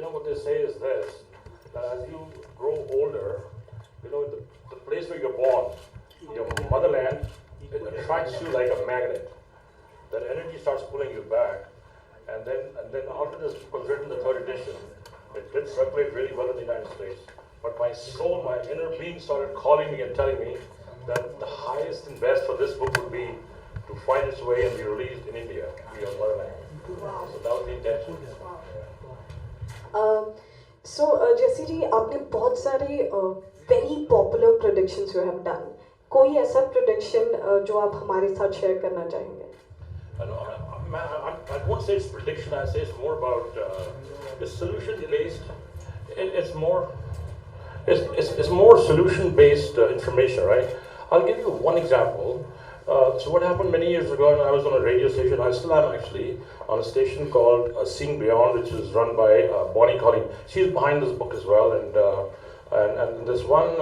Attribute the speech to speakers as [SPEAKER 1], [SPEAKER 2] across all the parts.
[SPEAKER 1] what they say is this, that as you grow older, the place where you're born, your motherland, it attracts you like a magnet. That energy starts pulling you back, and then after this was written, the third edition, it did circulate really well in the United States. But my soul, my inner being started calling me and telling me that the highest and best for this book would be to find its way and be released in India, to your motherland. So that was the intention.
[SPEAKER 2] जैसे जी आपने बहुत सारे very popular predictions you have done. कोई ऐसा prediction जो आप हमारे साथ share करना चाहेंगे?
[SPEAKER 1] I won't say it's prediction. I say it's more about it's solution based. It's more solution-based information, right? I'll give you one example. So what happened many years ago, and I was on a radio station, I still am actually, on a station called Singh, which is run by Bonnie Colley. She's behind this book as well, and this one,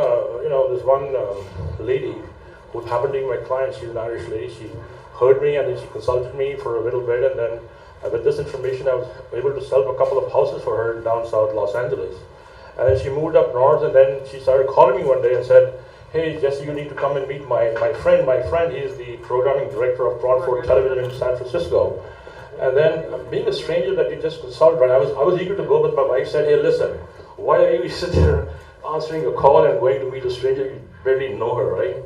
[SPEAKER 1] lady who happened to be my client, she's an Irish lady, she heard me and then she consulted me for a little bit, and then with this information I was able to sell a couple of houses for her down south Los Angeles. And then she moved up north, and then she started calling me one day and said, "Hey, Jesse, you need to come and meet my friend. My friend, he is the programming director of Crawford Television in San Francisco." And then, being a stranger that you just consulted, right, I was eager to go, but my wife said, "Hey, listen, why are you sitting there answering a call and going to meet a stranger? You barely know her, right?"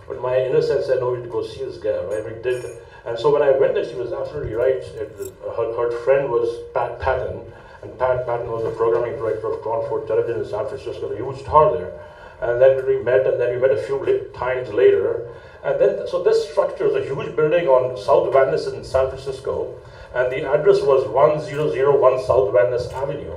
[SPEAKER 1] But my innocence said, "No, we need to go see this guy," right? We did. And so when I went there, she was absolutely right. Her friend was Pat Patton. And Pat Patton was the programming director of Crawford Television in San Francisco, a huge star there. And then we met a few times later. And then, so this structure is a huge building on South Van Ness in San Francisco, and the address was 1001 South Van Ness Avenue.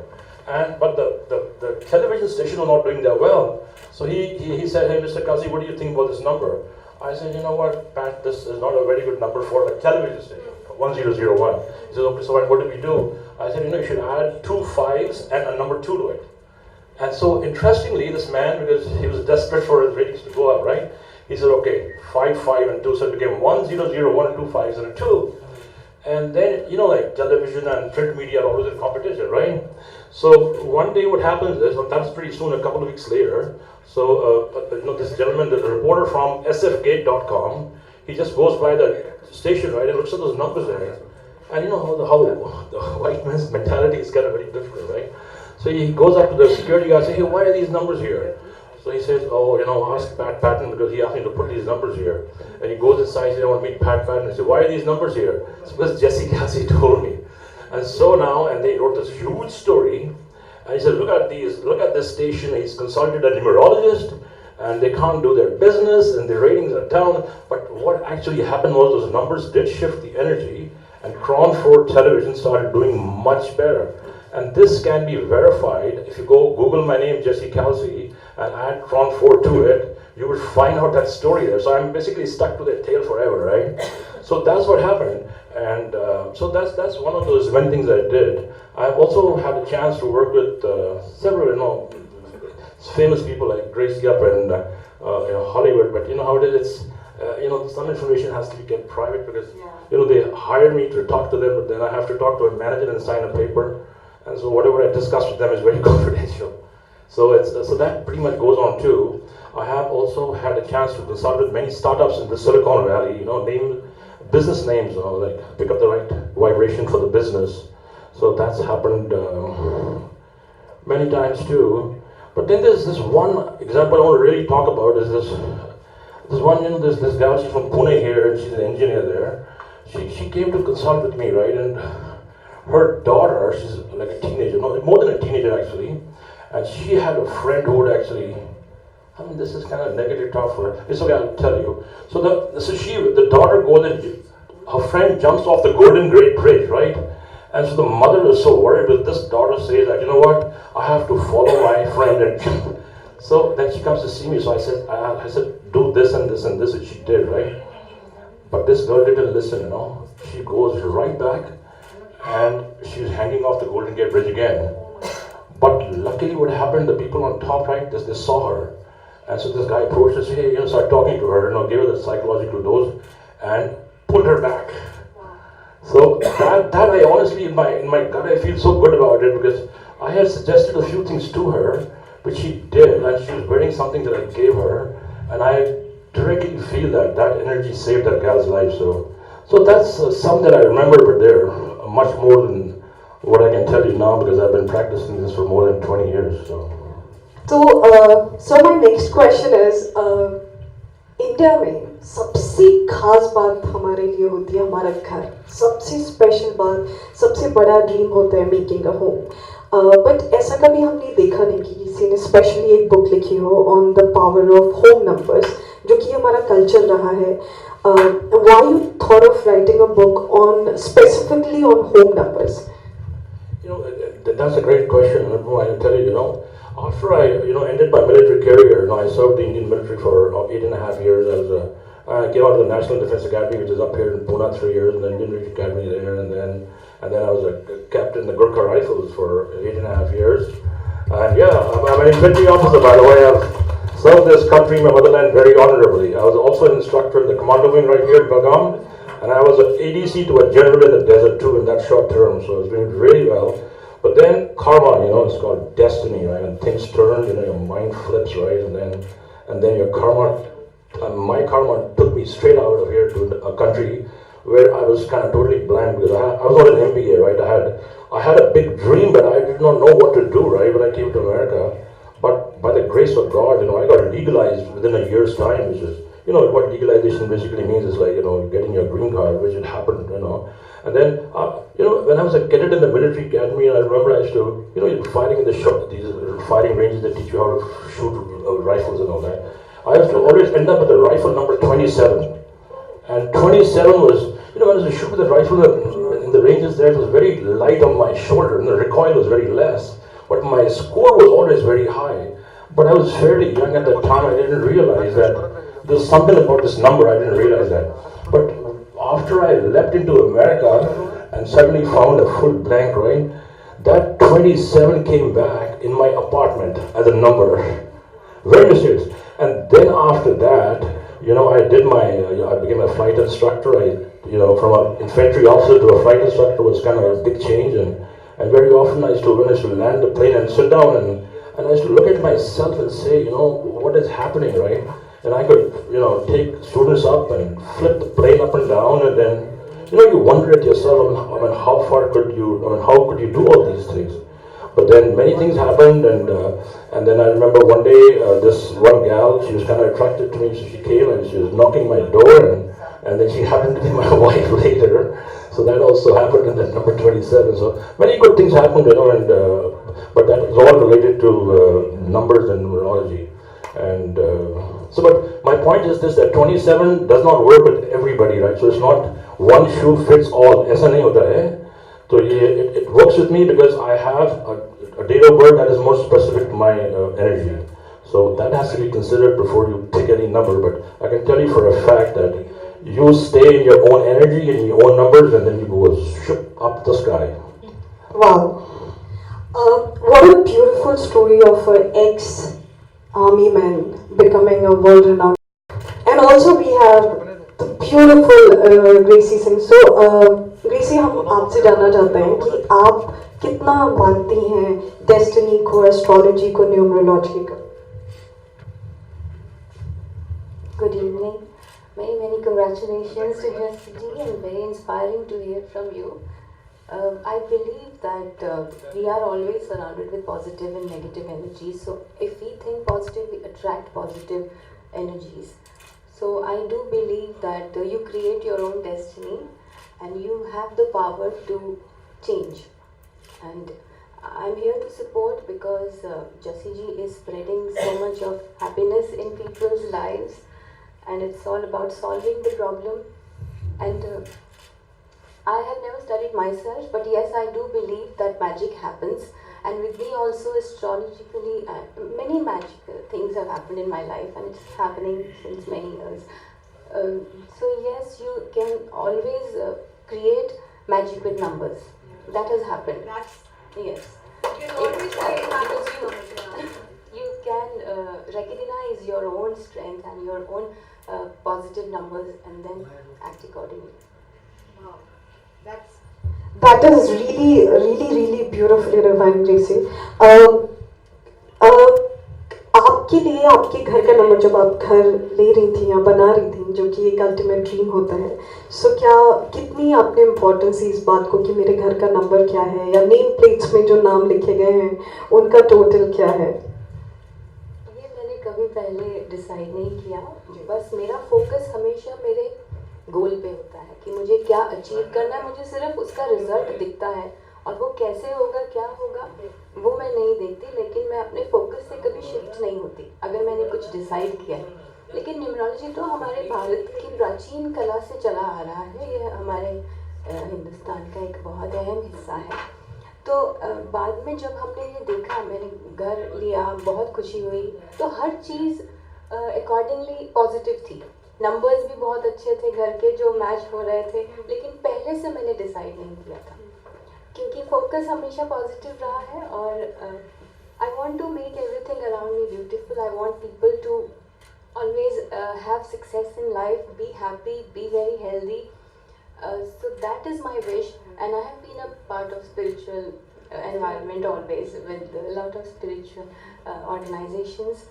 [SPEAKER 1] But the television station was not doing that well. So he said, "Hey, Mr. Kazi, what do you think about this number?" I said, "You know what, Pat, this is not a very good number for a television station, 1001. He said, "Okay, so what do we do?" I said, "You should add 2 5s and a number 2 to it." And so, interestingly, this man, because he was desperate for his ratings to go up, right? He said, "Okay, 5, 5, and 2." So it became 1001 and 2 5s and a 2. And then, like television and print media are always in competition, right? So one day what happens is, well, that's pretty soon, a couple of weeks later, so this gentleman, the reporter from sfgate.com, he just goes by the station, right, and looks at those numbers there. And you know how the white man's mentality is kind of very different, right? So he goes up to the security guy and says, "Hey, why are these numbers here?" So he says, "Oh, ask Pat Patton because he asked me to put these numbers here." And he goes inside and says, "I want to meet Pat Patton." I said, "Why are these numbers here?" It's because Jesse Cassie told me. And so now, and they wrote this huge story. And he said, look at this station. He's consulted a numerologist, and they can't do their business, and the ratings are down. But what actually happened was those numbers did shift the energy, and Crawford Television started doing much better. And this can be verified. If you go Google my name, Jesse Kelsey, and add Crawford to it, you will find out that story there. So I'm basically stuck to that tale forever, right? So that's what happened. And so that's one of those many things I did. I've also had a chance to work with several, famous people like Gracy up in Hollywood. But you know how it is. Some information has to be kept private because they hire me to talk to them, but then I have to talk to a manager and sign a paper. And so whatever I discuss with them is very confidential. So so that pretty much goes on too. I have also had a chance to consult with many startups in the Silicon Valley. Name business names, like pick up the right vibration for the business. So that's happened many times too. But then there's this one example I want to really talk about is this one, this gal, she's from Pune here, and she's an engineer there. She came to consult with me, right? And her daughter, she's like a teenager, more than a teenager actually, and she had a friend who would actually, this is kind of negative talk for her. It's okay, I'll tell you. So the daughter goes and her friend jumps off the Golden Gate Bridge, right? And so the mother is so worried, but this daughter says that, "You know what, I have to follow my friend." And so then she comes to see me. So I said, "Do this and this and this," and she did, right? But this girl didn't listen, She goes right back, and she's hanging off the Golden Gate Bridge again. But luckily what happened, the people on top, right, they saw her. And so this guy approached her, said, "Hey, start talking to her, gave her the psychological dose, and pulled her back." So that I honestly, in my gut, I feel so good about it because I had suggested a few things to her, which she did, and she was wearing something that I gave her, and I directly feel that that energy saved that gal's life. So that's something that I remember, but there, much more than what I can tell you now because I've been practicing this for more than 20 years.
[SPEAKER 2] So my next question is, India में सबसे खास बात हमारे लिए होती है हमारा घर, सबसे स्पेशल बात, सबसे बड़ा ड्रीम होता है मेकिंग अ होम. बट ऐसा कभी हमने देखा नहीं कि किसी ने स्पेशली एक बुक लिखी हो on the power of home numbers, जो कि हमारा कल्चर रहा है. Why you thought of writing a book on specifically on home numbers?
[SPEAKER 1] You know, that's a great question. I can tell you, after I, ended my military career, I served the Indian military for 8.5 years. I came out of the National Defense Academy, which is up here in Pune, 3 years, and then Indian Military Academy there, and then I was a captain in the Gurkha Rifles for 8.5 years. And yeah, I'm an infantry officer, by the way. I've served this country, my motherland, very honorably. I was also an instructor in the commando wing right here in Bagam, and I was an ADC to a general in the desert too in that short term, so I was doing really well. But then karma, it's called destiny, right? And things turn, your mind flips, right? And then your karma, my karma took me straight out of here to a country where I was kind of totally blank because I was not an MBA, right? I had a big dream, but I did not know what to do, right? When I came to America, but by the grace of God, I got legalized within a year's time, which is, what legalization basically means is like, getting your green card, which had happened, And then, when I was a cadet in the military academy, I remember I used to, fighting in the these fighting ranges that teach you how to shoot rifles and all that. I used to always end up with the rifle number 27. And 27 was, when I was to shoot with the rifle in the ranges there, it was very light on my shoulder, and the recoil was very less. But my score was always very high. But I was fairly young at that time, I didn't realize that there's something about this number, I didn't realize that. But after I leapt into America and suddenly found a full blank, right? That 27 came back in my apartment as a number. Very mysterious. And then after that, I did I became a flight instructor. From an infantry officer to a flight instructor was kind of a big change. And very often when I used to land the plane and sit down and I used to look at myself and say, what is happening, right? And I could, take students up and flip the plane up and down, and then, you wonder at yourself, how far could you, how could you do all these things? But then many things happened, and then I remember one day, this one gal, she was kind of attracted to me, so she came and she was knocking my door, and then she happened to be my wife later. So that also happened in that number 27. So many good things happened, but that was all related to numbers and numerology. And but my point is this, that 27 does not work with everybody, right? So it's not one shoe fits all. ऐसा नहीं होता है. So it works with me because I have a date of birth that is more specific to my energy. So that has to be considered before you pick any number. But I can tell you for a fact that you stay in your own energy and your own numbers, and then you go up the sky.
[SPEAKER 2] Wow. What a beautiful story of an ex-army man becoming a world-renowned. And also we have the beautiful Gracy Singh. So, Gracy, हम आपसे जानना चाहते हैं कि आप कितना मानती हैं डेस्टिनी को, एस्ट्रोलॉजी को, न्यूमरोलॉजी को?
[SPEAKER 3] Good evening. Many, many congratulations to Gracy and very inspiring to hear from you. I believe that we are always surrounded with positive and negative energies. So if we think positive, we attract positive energies. So I do believe that you create your own destiny and you have the power to change. And I'm here to support because Gracy is spreading so much of happiness in people's lives, and it's all about solving the problem. And I have never studied myself, but yes, I do believe that magic happens. And with me also, astrologically, many magical things have happened in my life, and it's happening since many years. So yes, you can always create magic with numbers. That has happened. Yes.
[SPEAKER 4] You can always create magic with numbers.
[SPEAKER 3] You can recognize your own strength and your own positive numbers, and then act accordingly.
[SPEAKER 4] Wow.
[SPEAKER 2] That is really beautifully divine, Gracie. आपके लिए आपके घर का number, जब आप घर ले रही थी या बना रही थी, जो कि एक अल्टीमेट ड्रीम होता है, सो क्या कितनी आपने इम्पोर्टेंस दी इस बात को कि मेरे घर का नंबर क्या है, या नेम प्लेट्स में जो नाम लिखे गए हैं उनका टोटल क्या है?
[SPEAKER 3] ये मैंने कभी पहले डिसाइड नहीं किया, बस मेरा फोकस हमेशा मेरे गोल पे होता है कि मुझे क्या अचीव करना है, मुझे सिर्फ उसका रिजल्ट दिखता है और वो कैसे होगा, क्या होगा, वो मैं नहीं देखती, लेकिन मैं अपने फोकस से कभी शिफ्ट नहीं होती अगर मैंने कुछ डिसाइड किया है। लेकिन न्यूमरोलॉजी तो हमारे भारत की प्राचीन कला से चला आ रहा है, यह हमारे हिंदुस्तान का एक बहुत अहम हिस्सा है। तो बाद में जब हमने ये देखा, मैंने घर लिया, बहुत खुशी हुई, तो हर चीज़ अकॉर्डिंगली पॉजिटिव थी। नंबर्स भी बहुत अच्छे थे घर के जो मैच हो रहे थे, लेकिन पहले से मैंने डिसाइड नहीं किया था क्योंकि फोकस हमेशा पॉजिटिव रहा है। और I want to make everything around me beautiful. I want people to always have success in life, be happy, be very healthy. So that is my wish, and I have been a part of spiritual environment always with a lot of spiritual organizations.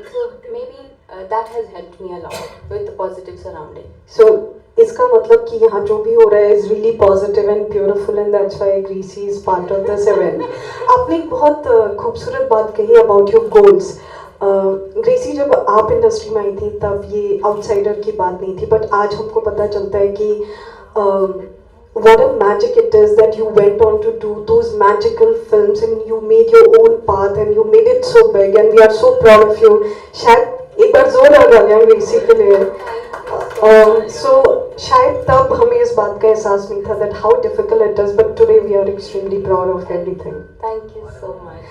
[SPEAKER 3] So maybe that has helped me a lot with the positive surrounding.
[SPEAKER 2] So इसका मतलब कि यहाँ जो भी हो रहा है is really positive and beautiful, and that's why Gracie is part of this event. आपने एक बहुत खूबसूरत बात कही about your goals. ग्रेसी, जब आप इंडस्ट्री में आई थी तब ये आउटसाइडर की बात नहीं थी, बट आज हमको पता चलता है कि what a magic it is that you went on to do those magical films and you made your own path and you made it so big, and we are so proud of you. शायद एक बार जोर आ गया ग्रेसी के लिए. So शायद तब हमें इस बात का एहसास नहीं था that how difficult it is, but today we are extremely proud of everything.
[SPEAKER 3] Thank you so much.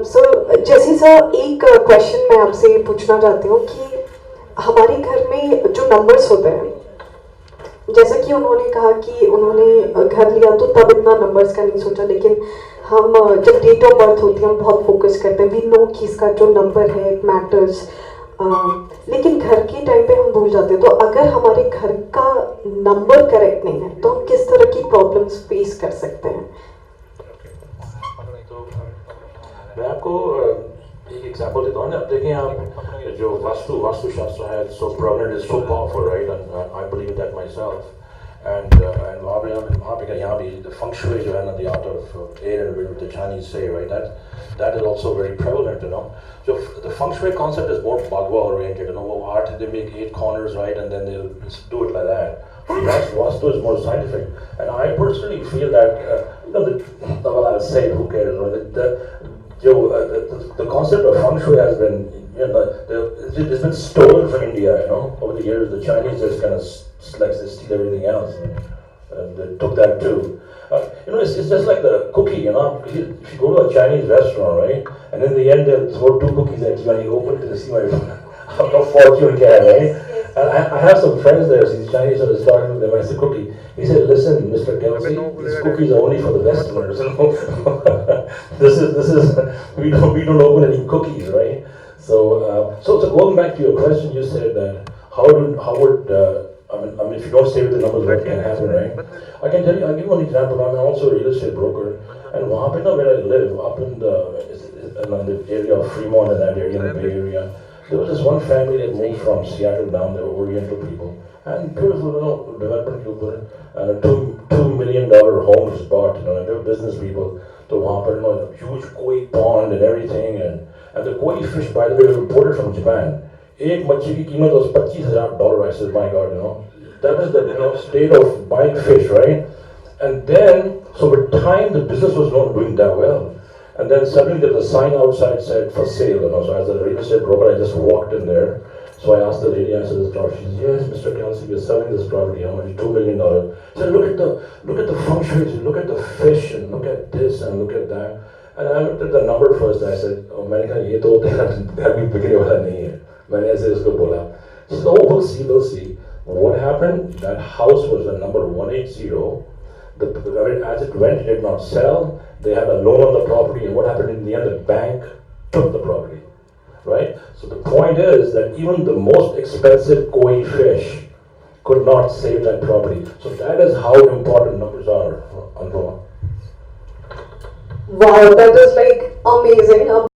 [SPEAKER 2] So जैसी सर एक क्वेश्चन मैं आपसे पूछना चाहती हूँ कि हमारे घर में जो नंबर्स होते हैं, जैसा कि उन्होंने कहा कि उन्होंने घर लिया तो तब इतना नंबर्स का नहीं सोचा, लेकिन हम जब डेट ऑफ बर्थ होती है हम बहुत फोकस करते हैं, वी नो कि इसका जो नंबर है इट मैटर्स, लेकिन घर के टाइम पे हम भूल जाते हैं. तो अगर हमारे घर का नंबर करेक्ट नहीं है तो हम किस तरह की प्रॉब्लम्स फेस कर सकते हैं?
[SPEAKER 1] मैं आपको एक एग्जांपल देता हूँ ना. अब देखें, आप जो वास्तुशास्त्र है, so prominent, is so powerful, right, and I believe that my and वहाँ पे यहाँ भी द फंग शुई जो है ना, the art of air and wind, the Chinese से, right, that is also very prevalent, you know. So the feng shui concept is more Bagua oriented, you know. Well, art, they make 8 corners, right, and then they'll do it like that. Vastu is more scientific, and I personally feel that you know, well, I'll say it, who cares, right? The concept of feng shui has been, you know, it's been stolen from India, you know, over the years. The Chinese just kind of like they steal everything else, and they took that too. You know, it's just like the cookie, you know. If you go to a Chinese restaurant, right, and in the end they'll throw 2 cookies at you and you open it to see how fortune can, right? And I have some friends there, these Chinese, I was talking to them, I said, cookie. He said, listen, Mr. Kelsey, these cookies are only for the Westerners. this is we don't open any cookies, right? So going back to your question, you said that how would I mean, if you don't stay with the numbers, what can happen, right? I can tell you, I'll give you one example. I'm also a real estate broker, and where I live, up in the area of Fremont and that area, in the Bay Area, there was this one family that moved from Seattle down. They were Oriental people, and beautiful, you know, development people, and a $2 million home was bought, you know, and they were business people. So you know, a huge koi pond and everything, and the koi fish, by the way, was imported from Japan. एक मच्छी की कीमत was $25,000. I said, my God, you know, that is the, you know, state of buying fish, right? And then, so with time, the business was not doing that well. And then suddenly there was a sign outside said for sale, you know. So as a real estate broker, I just walked in there. So I asked the lady, I said, this property. She said, yes, Mr. Kelsey, we're selling this property. How much? $2 million. I said, look at the functions, look at the fish, and look at this, and look at that. And I looked at the number first, and I said, oh, मैंने कहा ये तो अभी बिकने वाला नहीं है. मैंने ऐसे उसको बोला. She said, oh, we'll see. What happened? That house was the number 180. As it went, it did not sell. They had a loan on the property, and what happened in the end? The bank took the property, right? So the point is that even the most expensive koi fish could not save that property. So that is how important numbers are,
[SPEAKER 2] Wow, that is like amazing.